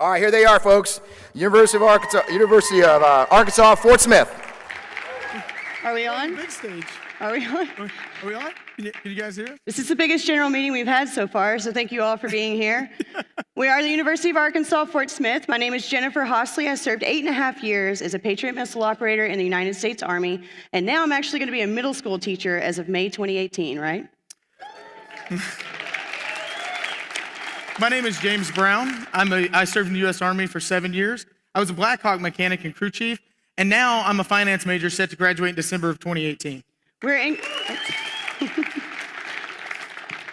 All right, here they are, folks. University of Arkansas, Fort Smith. Are we on? Big stage. Are we on? Are we on? Can you guys hear us? This is the biggest general meeting we've had so far, so thank you all for being here. We are the University of Arkansas, Fort Smith. My name is Jennifer Hostley. I served 8.5 years as a Patriot missile operator in the United States Army, and now I'm actually going to be a middle school teacher as of May 2018, right? My name is James Brown. I served in the U.S. Army for 7 years. I was a Black Hawk mechanic and crew chief, and now I'm a finance major set to graduate in December of 2018.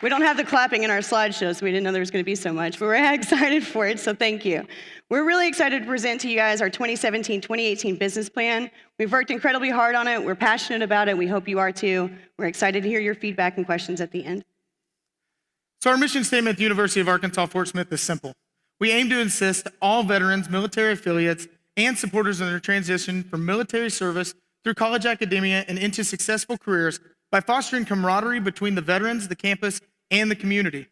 We don't have the clapping in our slideshow, so we didn't know there was going to be so much, but we're excited for it, so thank you. We're really excited to present to you guys our 2017-2018 business plan. We've worked incredibly hard on it. We're passionate about it. We hope you are too. We're excited to hear your feedback and questions at the end. So our mission statement at the University of Arkansas Fort Smith is simple. We aim to assist all veterans, military affiliates, and supporters in their transition from military service through college academia and into successful careers by fostering camaraderie between the veterans, the campus, and the community.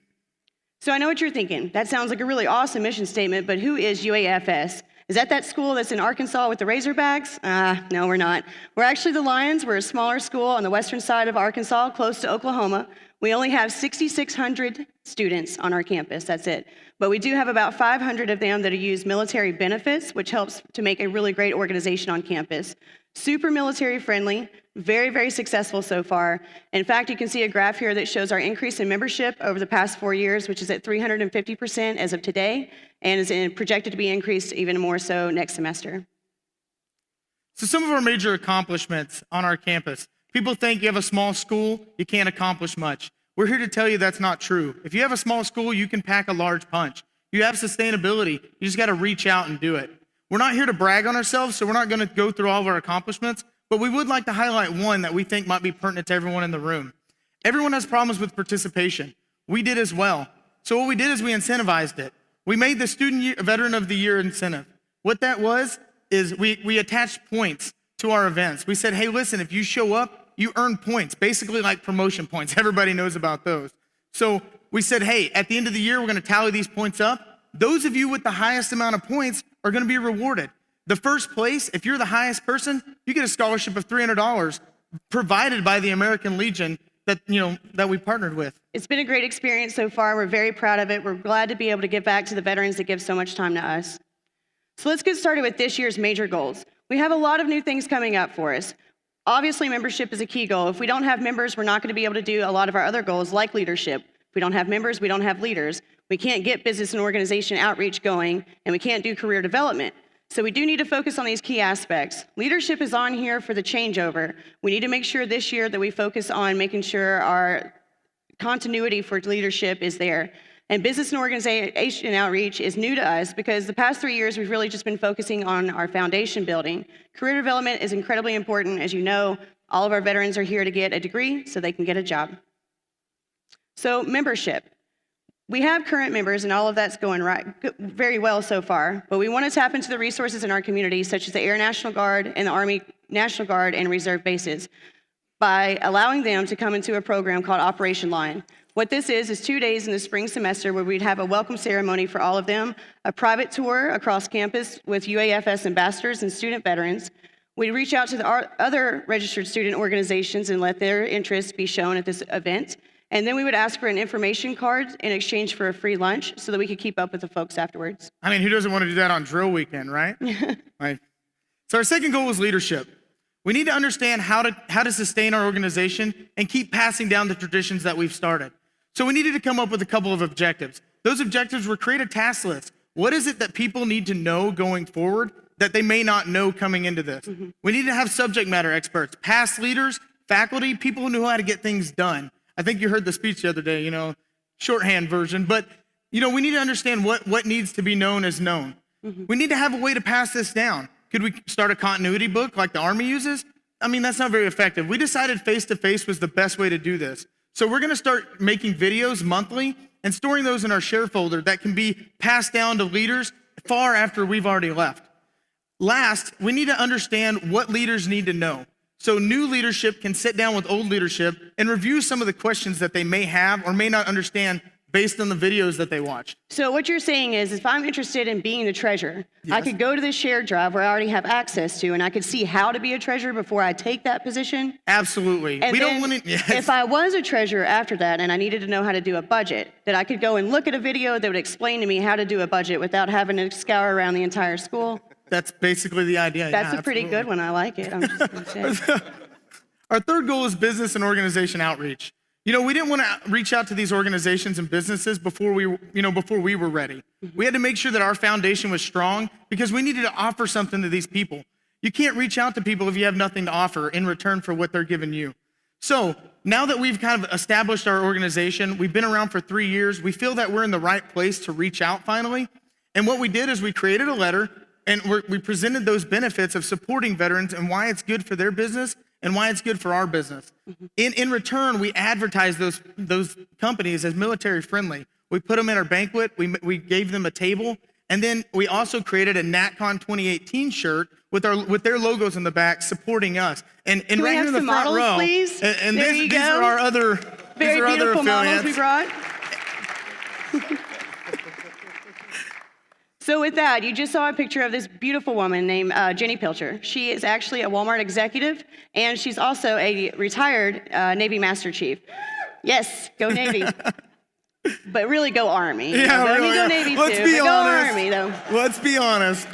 So I know what you're thinking. That sounds like a really awesome mission statement, but who is UAFS? Is that school that's in Arkansas with the Razorbacks? No, we're not. We're actually the Lions. We're a smaller school on the western side of Arkansas, close to Oklahoma. We only have 6,600 students on our campus, that's it. But we do have about 500 of them that use military benefits, which helps to make a really great organization on campus. Super military friendly, very, very successful so far. In fact, you can see a graph here that shows our increase in membership over the past 4 years, which is at 350% as of today, and is projected to be increased even more so next semester. So some of our major accomplishments on our campus. People think you have a small school, you can't accomplish much. We're here to tell you that's not true. If you have a small school, you can pack a large punch. You have sustainability, you just gotta reach out and do it. We're not here to brag on ourselves, so we're not gonna go through all of our accomplishments, but we would like to highlight one that we think might be pertinent to everyone in the room. Everyone has problems with participation. We did as well. So what we did is we incentivized it. We made the Student Veteran of the Year incentive. What that was is we attached points to our events. We said, hey, listen, if you show up, you earn points, basically like promotion points. Everybody knows about those. So we said, hey, at the end of the year, we're gonna tally these points up. Those of you with the highest amount of points are gonna be rewarded. The first place, if you're the highest person, you get a scholarship of $300 provided by the American Legion that we partnered with. It's been a great experience so far. We're very proud of it. We're glad to be able to give back to the veterans that give so much time to us. So let's get started with this year's major goals. We have a lot of new things coming up for us. Obviously, membership is a key goal. If we don't have members, we're not going to be able to do a lot of our other goals like leadership. If we don't have members, we don't have leaders. We can't get business and organization outreach going, and we can't do career development. So we do need to focus on these key aspects. Leadership is on here for the changeover. We need to make sure this year that we focus on making sure our continuity for leadership is there. And business and organization outreach is new to us because the past 3 years we've really just been focusing on our foundation building. Career development is incredibly important. As you know, all of our veterans are here to get a degree so they can get a job. So membership. We have current members and all of that's going very well so far, but we want to tap into the resources in our community such as the Air National Guard and the Army National Guard and Reserve bases by allowing them to come into a program called Operation Line. What this is 2 days in the spring semester where we'd have a welcome ceremony for all of them, a private tour across campus with UAFS ambassadors and student veterans. We'd reach out to the other registered student organizations and let their interests be shown at this event. And then we would ask for an information card in exchange for a free lunch so that we could keep up with the folks afterwards. I mean, who doesn't want to do that on drill weekend, right? Right. So our second goal was leadership. We need to understand how to sustain our organization and keep passing down the traditions that we've started. So we needed to come up with a couple of objectives. Those objectives were create a task list. What is it that people need to know going forward that they may not know coming into this? We need to have subject matter experts, past leaders, faculty, people who know how to get things done. I think you heard the speech the other day, shorthand version, but we need to understand what needs to be known as known. We need to have a way to pass this down. Could we start a continuity book like the Army uses? I mean, that's not very effective. We decided face-to-face was the best way to do this. So we're gonna start making videos monthly and storing those in our share folder that can be passed down to leaders far after we've already left. Last, we need to understand what leaders need to know. So new leadership can sit down with old leadership and review some of the questions that they may have or may not understand based on the videos that they watched. So what you're saying is, if I'm interested in being the treasurer, I Yes. could go to this shared drive where I already have access to, and I could see how to be a treasurer before I take that position. Absolutely. And We then don't want to. Yes. if I was a treasurer after that and I needed to know how to do a budget, that I could go and look at a video that would explain to me how to do a budget without having to scour around the entire school. That's basically the idea. That's yeah, a pretty absolutely. good one. I like it. I'm just gonna say. Our third goal is business and organization outreach. You know, we didn't want to reach out to these organizations and businesses before we were ready. We had to make sure that our foundation was strong because we needed to offer something to these people. You can't reach out to people if you have nothing to offer in return for what they're giving you. So now that we've kind of established our organization, we've been around for 3 years, we feel that we're in the right place to reach out finally. And what we did is we created a letter and we presented those benefits of supporting veterans and why it's good for their business and why it's good for our business. In return, we advertised those companies as military friendly. We put them in our banquet, we gave them a table, and then we also created a Natcon 2018 shirt with their logos in the back supporting us. And Can we right have here in the some front models, row, please? and There these you these go. are our other Very these are other beautiful models we affiliates. brought. So with that, you just saw a picture of this beautiful woman named Jenny Pilcher. She is actually a Walmart executive, and she's also a retired Navy Master Chief. Yes, go Navy. But really go Army. You Yeah, know, I mean, really. go Navy Let's too, be but honest. go Army though. Let's be honest.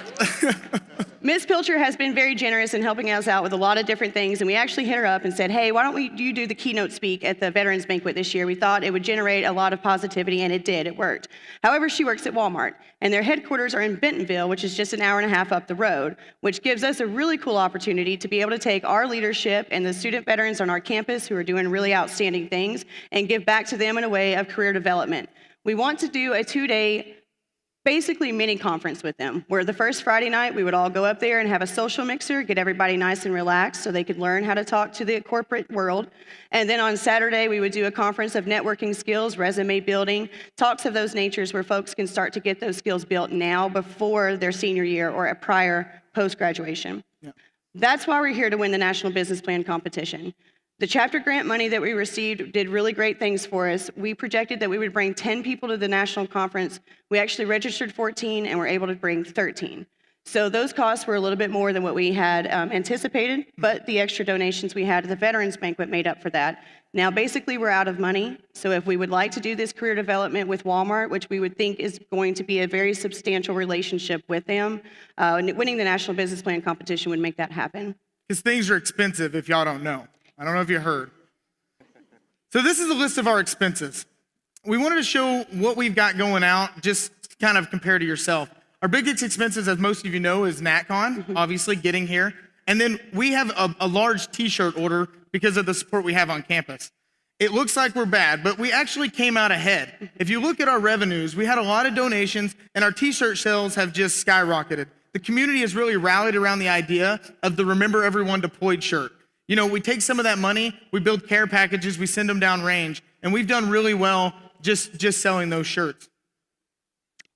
Ms. Pilcher has been very generous in helping us out with a lot of different things, and we actually hit her up and said, hey, why don't you do the keynote speak at the Veterans Banquet this year? We thought it would generate a lot of positivity, and it did. It worked. However, she works at Walmart, and their headquarters are in Bentonville, which is just an hour and a half up the road, which gives us a really cool opportunity to be able to take our leadership and the student veterans on our campus who are doing really outstanding things and give back to them in a way of career development. We want to do a 2-day basically mini conference with them, where the first Friday night we would all go up there and have a social mixer, get everybody nice and relaxed so they could learn how to talk to the corporate world. And then on Saturday we would do a conference of networking skills, resume building, talks of those natures where folks can start to get those skills built now before their senior year or a prior post-graduation. Yeah. That's why we're here to win the National Business Plan competition. The chapter grant money that we received did really great things for us. We projected that we would bring 10 people to the national conference. We actually registered 14 and were able to bring 13. So those costs were a little bit more than what we had anticipated, but the extra donations we had at the Veterans Banquet made up for that. Now basically we're out of money, so if we would like to do this career development with Walmart, which we would think is going to be a very substantial relationship with them, winning the National Business Plan competition would make that happen. Because things are expensive if y'all don't know. I don't know if you heard. So this is a list of our expenses. We wanted to show what we've got going out, just kind of compare to yourself. Our biggest expenses, as most of you know, is Natcon, obviously getting here. And then we have a large t-shirt order because of the support we have on campus. It looks like we're bad, but we actually came out ahead. If you look at our revenues, we had a lot of donations and our t-shirt sales have just skyrocketed. The community has really rallied around the idea of the Remember Everyone Deployed shirt. You know, we take some of that money, we build care packages, we send them down range, and we've done really well just selling those shirts.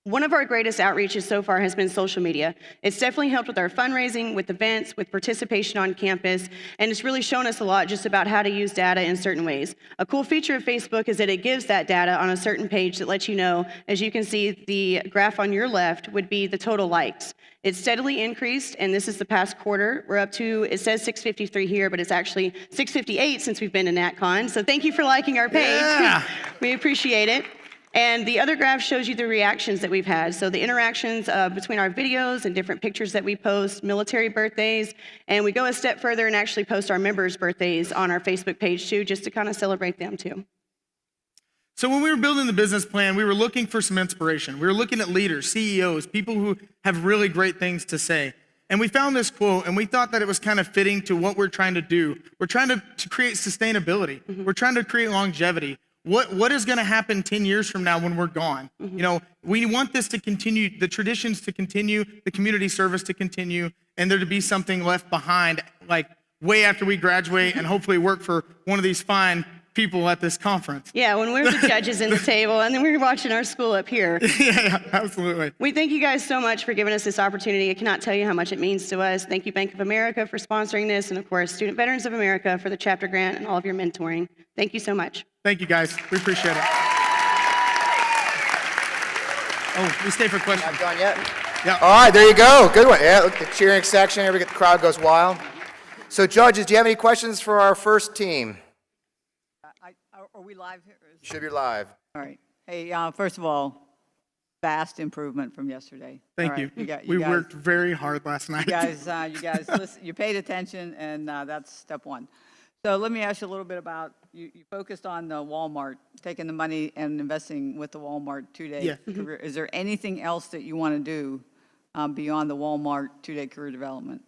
One of our greatest outreaches so far has been social media. It's definitely helped with our fundraising, with events, with participation on campus, and it's really shown us a lot just about how to use data in certain ways. A cool feature of Facebook is that it gives that data on a certain page that lets you know, as you can see, the graph on your left would be the total likes. It's steadily increased, and this is the past quarter. We're up to, it says 653 here, but it's actually 658 since we've been to Natcon, so thank you for liking our page. Yeah. We appreciate it. And the other graph shows you the reactions that we've had. So the interactions between our videos and different pictures that we post, military birthdays, and we go a step further and actually post our members' birthdays on our Facebook page too, just to kind of celebrate them too. So when we were building the business plan, we were looking for some inspiration. We were looking at leaders, CEOs, people who have really great things to say. And we found this quote, and we thought that it was kind of fitting to what we're trying to do. We're trying to create sustainability. We're trying to create longevity. What is going to happen 10 years from now when we're gone? You know, we want this to continue, the traditions to continue, the community service to continue, and there to be something left behind, like way after we graduate and hopefully work for one of these fine people at this conference. Yeah, when we're the judges in the table, and then we're watching our school up here. Yeah, absolutely. We thank you guys so much for giving us this opportunity. I cannot tell you how much it means to us. Thank you, Bank of America, for sponsoring this, and of course, Student Veterans of America for the chapter grant and all of your mentoring. Thank you so much. Thank you, guys. We appreciate it. Oh, we stay for questions. Not done yet? Yeah. All right, there you go. Good one. Yeah, look, the cheering section. Here we get the crowd goes wild. So, judges, do you have any questions for our first team? Are we live here? Should be live. All right. Hey, first of all, vast improvement from yesterday. Thank All you. right, We guys, worked very hard last night. you guys, listen, you paid attention, and that's step one. So let me ask you a little bit about, you focused on the Walmart, taking the money and investing with the Walmart two-day Yeah. career. Is there anything else that you want to do beyond the Walmart two-day career development?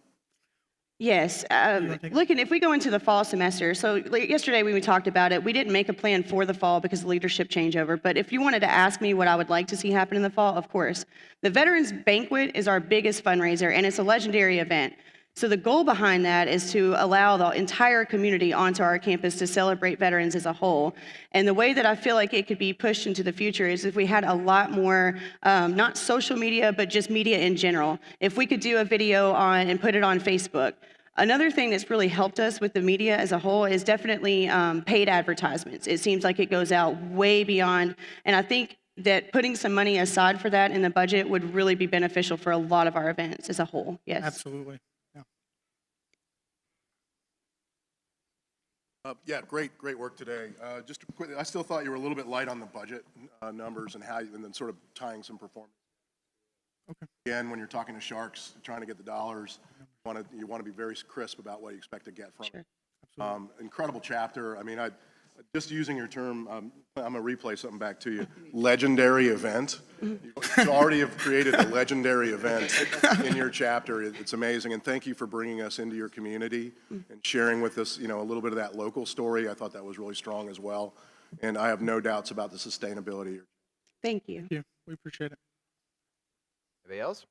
Yes. Looking, if we go into the fall semester, so yesterday when we talked about it, we didn't make a plan for the fall because of leadership changeover. But if you wanted to ask me what I would like to see happen in the fall, of course. The Veterans Banquet is our biggest fundraiser, and it's a legendary event. So the goal behind that is to allow the entire community onto our campus to celebrate veterans as a whole. And the way that I feel like it could be pushed into the future is if we had a lot more, not social media, but just media in general. If we could do a video on and put it on Facebook. Another thing that's really helped us with the media as a whole is definitely paid advertisements. It seems like it goes out way beyond, and I think that putting some money aside for that in the budget would really be beneficial for a lot of our events as a whole. Yes. Absolutely. Yeah. Yeah, great work today. Just quickly, I still thought you were a little bit light on the budget numbers and and then sort of tying some performance. Okay. Again, when you're talking to sharks, trying to get the dollars, you want to be very crisp about what you expect to get from it. Absolutely. Incredible chapter. I mean, just using your term, I'm going to replay something back to you. Legendary event. You already have created a legendary event in your chapter. It's amazing, and thank you for bringing us into your community and sharing with us, a little bit of that local story. I thought that was really strong as well, and I have no doubts about the sustainability. Thank you. Thank you. We appreciate it. Anybody else?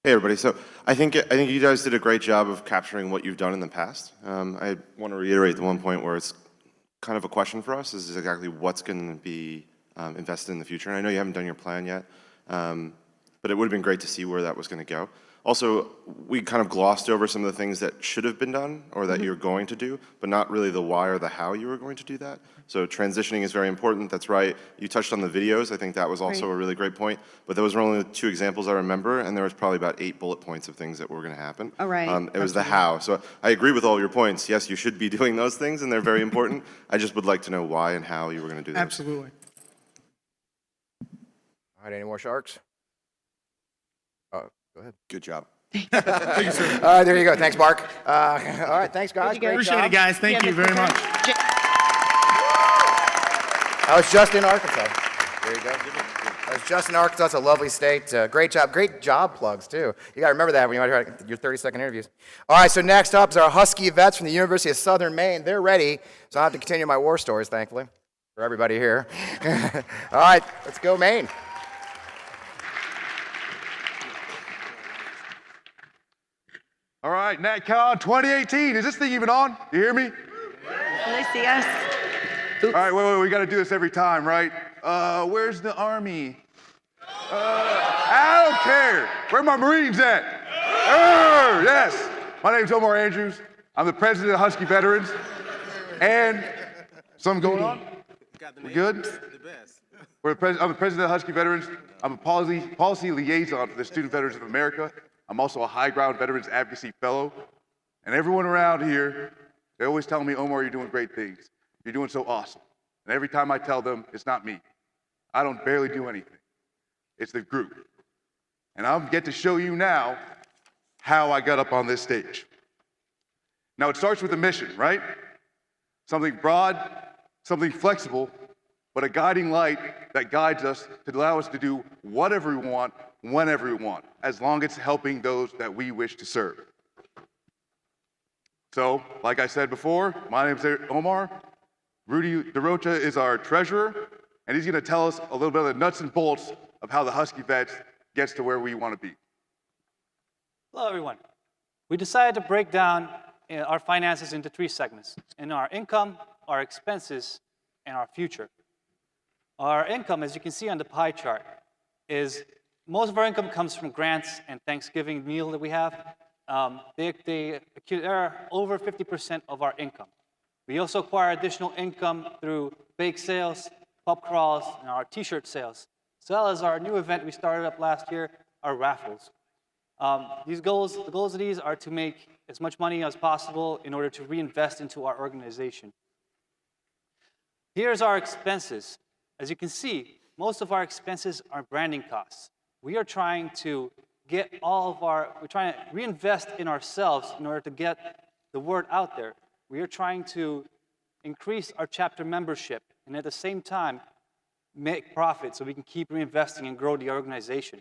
Hey everybody, so I think you guys did a great job of capturing what you've done in the past. I want to reiterate the one point where it's kind of a question for us is exactly what's going to be invested in the future. And I know you haven't done your plan yet, but it would have been great to see where that was going to go. Also, we kind of glossed over some of the things that should have been done or that you're going to do, but not really the why or the how you were going to do that. So transitioning is very important, that's right. You touched on the videos, I think that was also a really great point, but those were only the 2 examples I remember, and there was probably about 8 bullet points of things that were gonna happen. All right. It was the how. So I agree with all of your points. Yes, you should be doing those things, and they're very important. I just would like to know why and how you were gonna do those. Absolutely. All right, any more sharks? Oh, go ahead. Good job. Thank you, sir. All right, there you go. Thanks, Mark. All right, thanks, guys. you go. Great Appreciate job. it, guys. Thank you very much. I was just in Arkansas. There you go. I was just in Arkansas. It's a lovely state. Great job. Great job plugs, too. You got to remember that when you're at your 30-second interviews. All right, so next up is our Husky vets from the University of Southern Maine. They're ready, so I have to continue my war stories, thankfully, for everybody here. All right, let's go, Maine. All right, Natcon 2018. Is this thing even on? You hear me? Can they see us? All right, wait, we got to do this every time, right? Where's the Army? I don't care. Where my Marines at? Yes. My name's Omar Andrews. I'm the president of Husky Veterans. And something going on? We good? I'm the president of Husky Veterans. I'm a policy liaison for the Student Veterans of America. I'm also a High Ground Veterans Advocacy Fellow. And everyone around here, they always tell me, Omar, you're doing great things. You're doing so awesome. And every time I tell them, it's not me. I don't barely do anything. It's the group. And I'll get to show you now how I got up on this stage. Now, it starts with a mission, right? Something broad, something flexible, but a guiding light that guides us to allow us to do whatever we want, whenever we want, as long as it's helping those that we wish to serve. So, like I said before, my name is Omar. Rudy DeRocha is our treasurer, and he's going to tell us a little bit of the nuts and bolts of how the Husky Vets gets to where we want to be. Hello, everyone. We decided to break down our finances into 3 segments: in our income, our expenses, and our future. Our income, as you can see on the pie chart, is most of our income comes from grants and Thanksgiving meal that we have. They're over 50% of our income. We also acquire additional income through bake sales, pub crawls, and our t-shirt sales. as well as our new event we started up last year, our raffles. The goals of these are to make as much money as possible in order to reinvest into our organization. Here's our expenses. As you can see, most of our expenses are branding costs. We are trying to we're trying to reinvest in ourselves in order to get the word out there. We are trying to increase our chapter membership and at the same time make profit so we can keep reinvesting and grow the organization.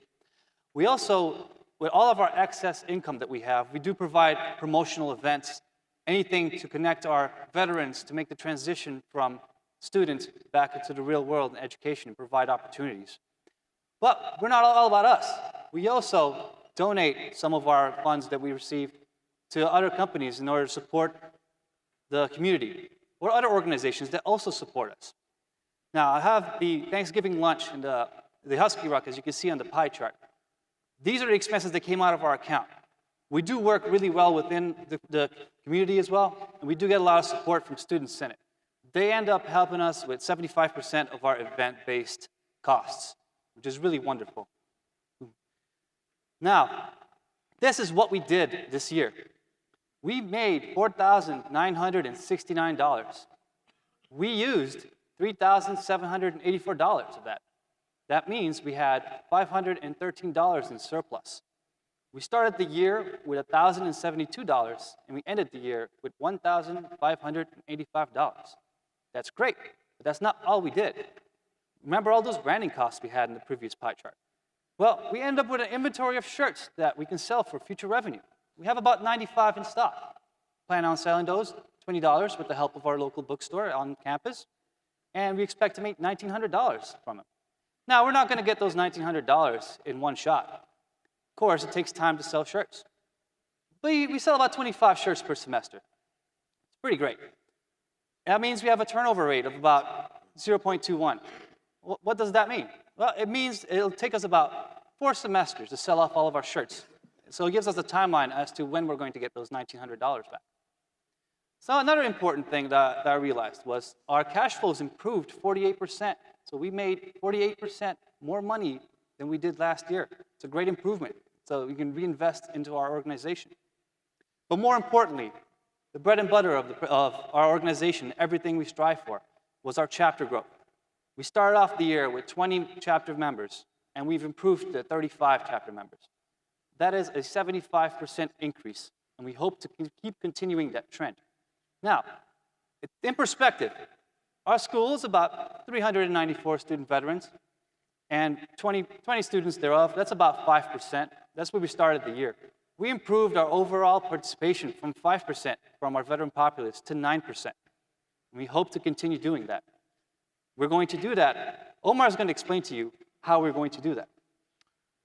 We also, with all of our excess income that we have, we do provide promotional events, anything to connect our veterans to make the transition from students back into the real world and education and provide opportunities. But we're not all about us. We also donate some of our funds that we receive to other companies in order to support the community or other organizations that also support us. Now, I have the Thanksgiving lunch and the Husky Rock, as you can see on the pie chart. These are the expenses that came out of our account. We do work really well within the community as well, and we do get a lot of support from Student Senate. They end up helping us with 75% of our event-based costs, which is really wonderful. Now, this is what we did this year. We made $4,969. We used $3,784 of that. That means we had $513 in surplus. We started the year with $1,072, and we ended the year with $1,585. That's great, but that's not all we did. Remember all those branding costs we had in the previous pie chart? Well, we end up with an inventory of shirts that we can sell for future revenue. We have about 95 in stock. Plan on selling those, $20 with the help of our local bookstore on campus, and we expect to make $1,900 from them. Now, we're not going to get those $1,900 in one shot. Of course, it takes time to sell shirts. But we sell about 25 shirts per semester. It's pretty great. That means we have a turnover rate of about 0.21. What does that mean? Well, it means it'll take us about 4 semesters to sell off all of our shirts. So it gives us a timeline as to when we're going to get those $1,900 back. So another important thing that I realized was our cash flows improved 48%. So we made 48% more money than we did last year. It's a great improvement. So we can reinvest into our organization. But more importantly, the bread and butter of our organization, everything we strive for, was our chapter growth. We started off the year with 20 chapter members, and we've improved to 35 chapter members. That is a 75% increase, and we hope to keep continuing that trend. Now, in perspective, our school is about 394 student veterans, and 20 students thereof, that's about 5%. That's where we started the year. We improved our overall participation from 5% from our veteran populace to 9%. And we hope to continue doing that. We're going to do that. Omar is going to explain to you how we're going to do that.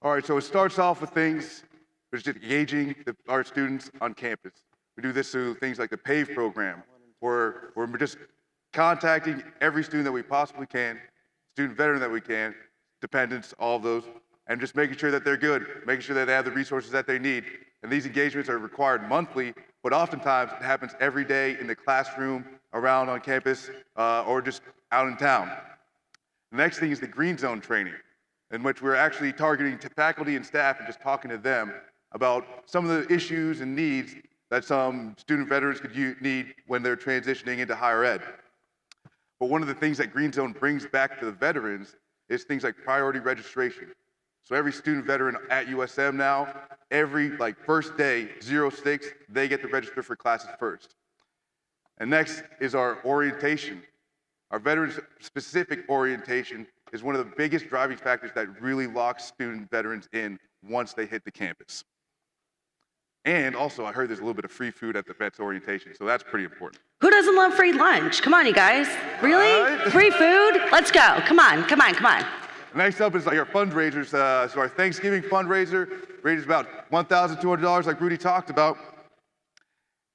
All right, so it starts off with things, just engaging our students on campus. We do this through things like the PAVE program, where we're just contacting every student that we possibly can, student veteran that we can, dependents, all of those, and just making sure that they're good, making sure that they have the resources that they need. And these engagements are required monthly, but oftentimes it happens every day in the classroom, around on campus, or just out in town. The next thing is the Green Zone training, in which we're actually targeting to faculty and staff and just talking to them about some of the issues and needs that some student veterans could need when they're transitioning into higher ed. But one of the things that Green Zone brings back to the veterans is things like priority registration. So every student veteran at USM now, every first day, 06, they get to register for classes first. And next is our orientation. Our veterans-specific orientation is one of the biggest driving factors that really locks student veterans in once they hit the campus. And also, I heard there's a little bit of free food at the vets orientation, so that's pretty important. Who doesn't love free lunch? Come on, you guys. Really? Right. Free food? Let's go. Come on, come on, come on. Next up is our fundraisers. So our Thanksgiving fundraiser raises about $1,200, like Rudy talked about.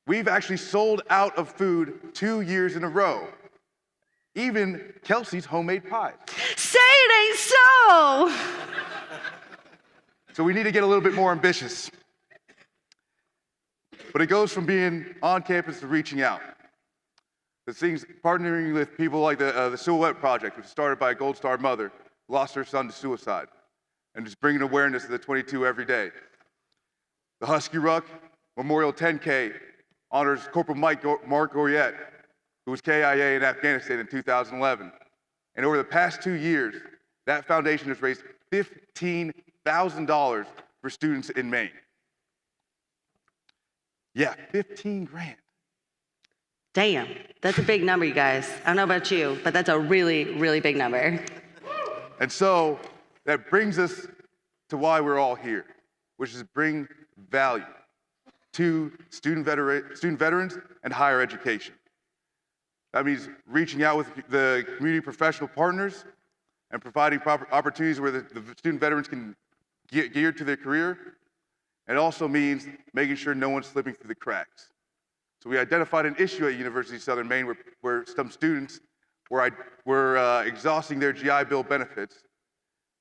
We've actually sold out of food 2 years in a row. Even Kelsey's homemade pies. Say it ain't so. So we need to get a little bit more ambitious. But it goes from being on campus to reaching out. The things, partnering with people like the Silhouette Project, which was started by a Gold Star mother, lost her son to suicide, and just bringing awareness to the 22 every day. The Husky Ruck Memorial 10K honors Corporal Mark Goyette, who was KIA in Afghanistan in 2011. And over the past 2 years, that foundation has raised $15,000 for students in Maine. Yeah, 15 grand. Damn, that's a big number, you guys. I don't know about you, but that's a really, really big number. And so that brings us to why we're all here, which is bring value to student veterans and higher education. That means reaching out with the community professional partners and providing proper opportunities where the student veterans can get geared to their career. It also means making sure no one's slipping through the cracks. So we identified an issue at University of Southern Maine where some students were exhausting their GI Bill benefits.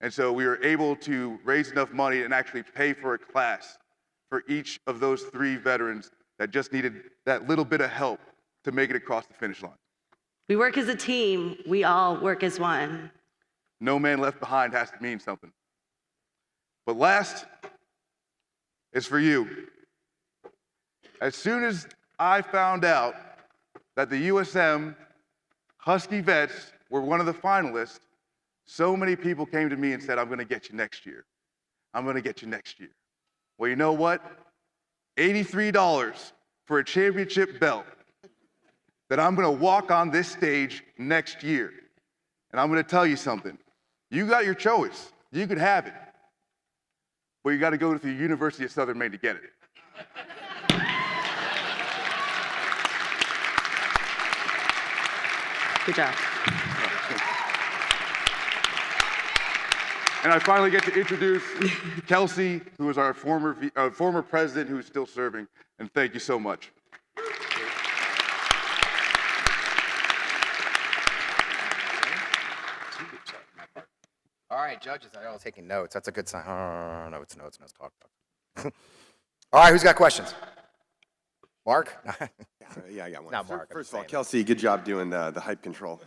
And so we were able to raise enough money and actually pay for a class for each of those 3 veterans that just needed that little bit of help to make it across the finish line. We work as a team. We all work as one. No man left behind has to mean something. But last is for you. As soon as I found out that the USM Husky Vets were one of the finalists, so many people came to me and said, I'm going to get you next year. I'm going to get you next year. Well, you know what? $83 for a championship belt that I'm going to walk on this stage next year. And I'm going to tell you something. You got your choice. You could have it. But you got to go to the University of Southern Maine to get it. Good job. And I finally get to introduce Kelsey, who is our former president who is still serving. And thank you so much. All right, judges, I all taking notes. That's a good sign. Oh, no, it's notes. Talk. All right, who's got questions? Mark? Yeah, I got one. Not Mark. First of all, Kelsey, good job doing the hype control.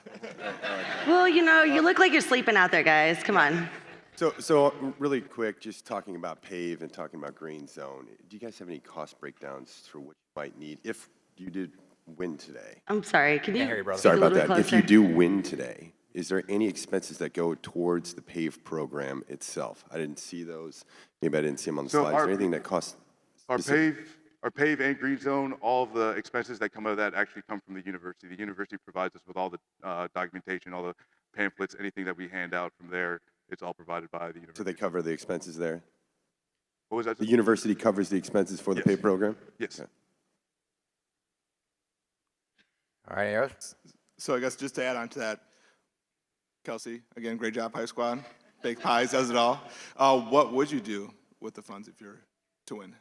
Well, you know, you look like you're sleeping out there, guys. Come on. So really quick, just talking about PAVE and talking about green zone. Do you guys have any cost breakdowns for what you might need if you did win today? I'm sorry. Can you Can't hear you, brother. Sorry speak a about little that. bit If you closer? do win today, is there any expenses that go towards the PAVE program itself? I didn't see those. Maybe I didn't see them on the So slides. Is there anything that costs? Our PAVE and Green Zone, all of the expenses that come out of that actually come from the university. The university provides us with all the documentation, all the pamphlets, anything that we hand out from there. It's all provided by the university. So they cover the expenses there? What was that? The university covers the expenses for the PAVE program? Yes. Okay. All right, Aaron? So I guess just to add on to that, Kelsey, again, great job, High Squad. Baked Pies does it all. What would you do with the funds if you're to win?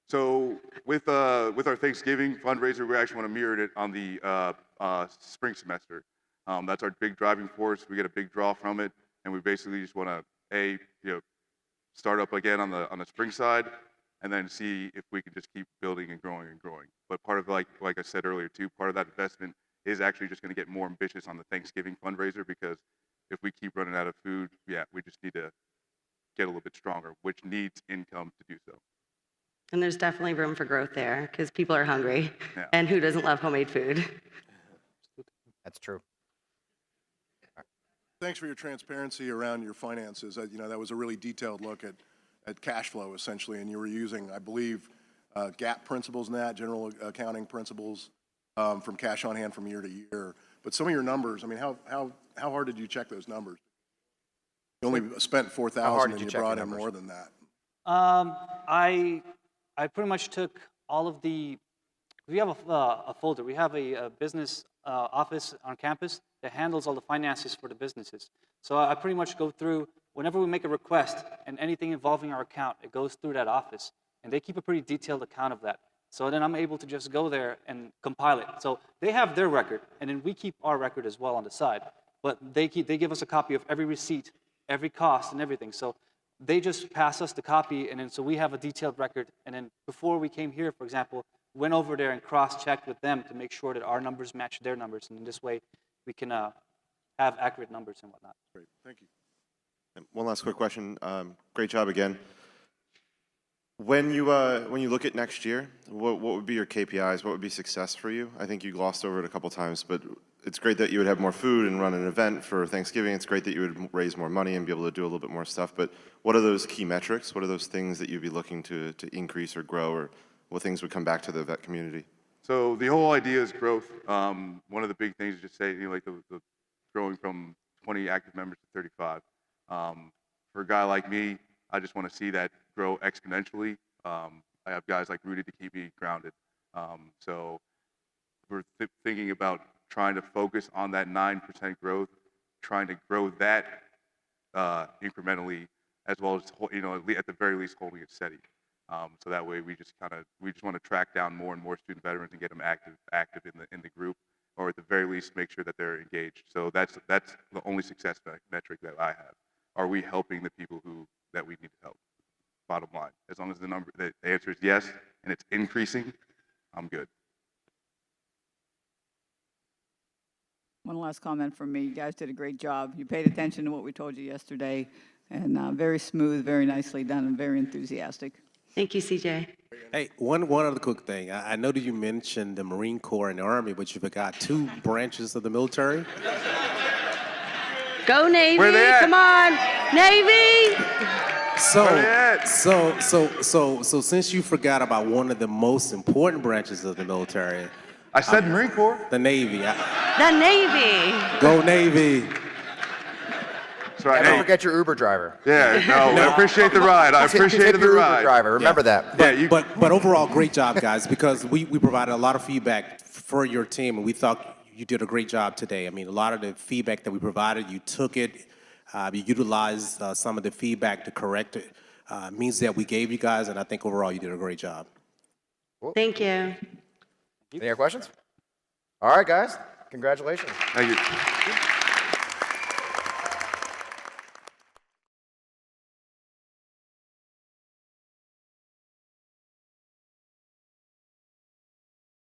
So with our Thanksgiving fundraiser, we actually want to mirror it on the spring semester. That's our big driving force. We get a big draw from it, and we basically just want to start up again on the spring side, and then see if we can just keep building and growing and growing. But part of like I said earlier too, part of that investment is actually just going to get more ambitious on the Thanksgiving fundraiser, because if we keep running out of food, we just need to get a little bit stronger, which needs income to do so. And there's definitely room for growth there because people are hungry. Yeah. And who doesn't love homemade food? That's true. Thanks for your transparency around your finances. That was a really detailed look at cash flow, essentially, and you were using, I believe, GAAP principles in that, general accounting principles, from cash on hand from year to year. But some of your numbers, I mean, how hard did you check those numbers? You only spent hard $4,000 did and you you check brought the in numbers? more than that. I pretty much took all of the. We have a folder. We have a business office on campus that handles all the finances for the businesses. So I pretty much go through whenever we make a request and anything involving our account, it goes through that office, and they keep a pretty detailed account of that. So then I'm able to just go there and compile it. So they have their record, and then we keep our record as well on the side. But they give us a copy of every receipt, every cost, and everything. So they just pass us the copy, and then so we have a detailed record. And then before we came here, for example, went over there and cross-checked with them to make sure that our numbers match their numbers. And in this way, we can have have accurate numbers and whatnot. Great, thank you. And one last quick question. Great job again. When you look at next year, what would be your KPIs? What would be success for you? I think you glossed over it a couple times, but it's great that you would have more food and run an event for Thanksgiving. It's great that you would raise more money and be able to do a little bit more stuff. But what are those key metrics? What are those things that you'd be looking to increase or grow, or what things would come back to the vet community? So the whole idea is growth. One of the big things is just say, like the growing from 20 active members to 35. For a guy like me, I just want to see that grow exponentially. I have guys like Rudy to keep me grounded. So we're thinking about trying to focus on that 9% growth, trying to grow that incrementally, as well as, at the very least holding it steady. So that way we just want to track down more and more student veterans and get them active in the group, or at the very least make sure that they're engaged. So that's the only success metric that I have. Are we helping the people that we need to help? Bottom line, as long as the answer is yes and it's increasing, I'm good. One last comment from me. You guys did a great job. You paid attention to what we told you yesterday, and very smooth, very nicely done, and very enthusiastic. Thank you, CJ. Hey, one other quick thing. I know that you mentioned the Marine Corps and the Army, but you forgot 2 branches of the military. Go Navy! Where they at? Come on, Navy! So since you forgot about one of the most important branches of the military, I said Marine Corps. the Navy. The Navy. Go Navy. That's right. And don't Hey, forget your Uber driver. yeah, no, I appreciate the ride. I Tip appreciated the your Uber ride. driver. Remember that. Yeah, But overall, great job, guys, because we provided a lot of feedback for your team, and we thought you did a great job today. I mean, a lot of the feedback that we provided, you took it, you utilized some of the feedback to correct it. Means that we gave you guys, and I think overall you did a great job. Thank you. Any other questions? All right, guys. Congratulations. Thank you.